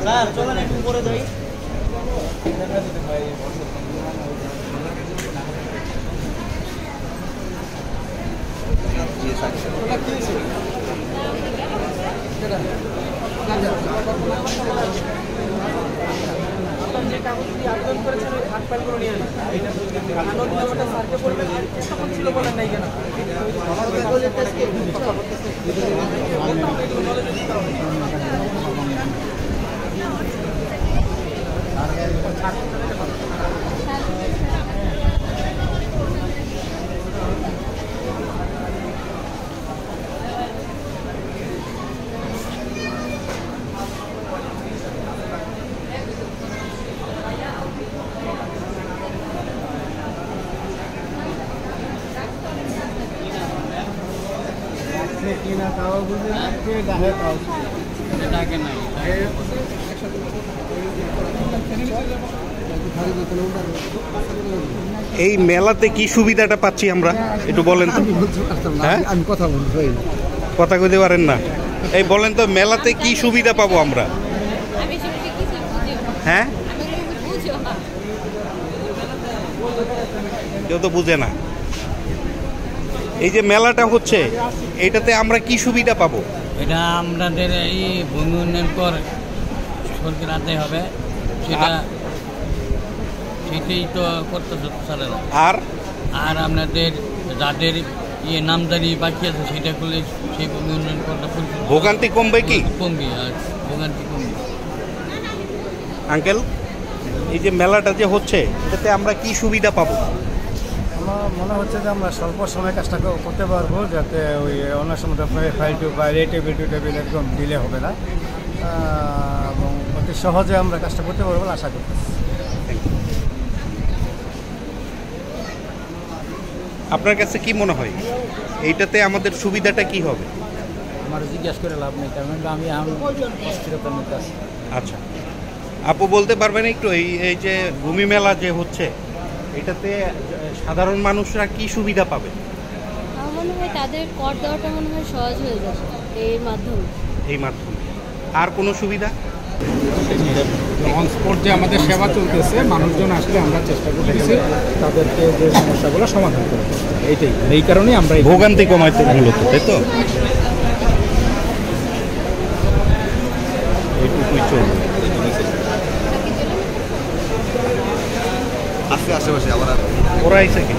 Sir চলেন একটু উপরে যাই। আপনার যে কাগজটি আবেদন করেছেন ওই খাট প্যানগুলো নিয়ে আসুন। ওটা স্যারকে বলবেন তখন ছিল বলেন নাই কেন? এই মেলাতে কি সুবিধাটা পাচ্ছি আমরা একটু বলেন তো। হ্যাঁ, আমি কথা বলতে কথা কইতে পারেন না। এই বলেন তো মেলাতে কি সুবিধা পাবো আমরা? হ্যাঁ, কেউ তো বুঝে না। এই যে মেলাটা হচ্ছে এইটাতে আমরা কি সুবিধা পাবো? এটা আমাদের এই ভূমি উন্নয়ন কর সরকার আদায় হবে, সেটাই তো করতে চারে না। আর আপনাদের যাদের নামদারি বাকি আছে সেটা করলে সেই ভূমি উন্নয়ন করটা ভোগান্তি কমবে কি? কমবে, আর ভোগান্তি কমবে। আঙ্কেল, এই যে মেলাটা যে হচ্ছে এটাতে আমরা কি সুবিধা পাবো? আমার মনে হচ্ছে যে আমরা স্বল্প সময় কাজটা করতে পারবো, যাতে ওই অন্য সময় আপনার file to file table to table একদম ডিলে হবে না, এবং অতি সহজে আমরা কাজটা করতে পারবো আশা করতেছি। আপনার কাছে কি মনে হয় এইটাতে আমাদের সুবিধাটা কি হবে? আমার জিজ্ঞাসা করে লাভ নেই, কারণ আমি অস্থিরতার মধ্যে আছি। আচ্ছা, আপু বলতে পারবেন একটু এই যে ভূমি মেলা যে হচ্ছে এটাতে সাধারণ মানুষরা কি সুবিধা পাবে? আমার মনে হয় তাদের কর দেওয়াটা মনে হয় সহজ হয়ে যাবে এই মাধ্যমে। আর কোনো সুবিধা? অন স্পট যে আমাদের সেবা চলতেছে, মানুষজন আসলে আমরা চেষ্টা করতেছি তাদেরকে যে সমস্যাগুলো সমাধান করে দিতে। এই কারণেই আমরা ভোগান্তি কমাইতে মূলত, তাই তো? এইটুকুই চলবে। আশেপাশে আবার ওরা আইসে কি?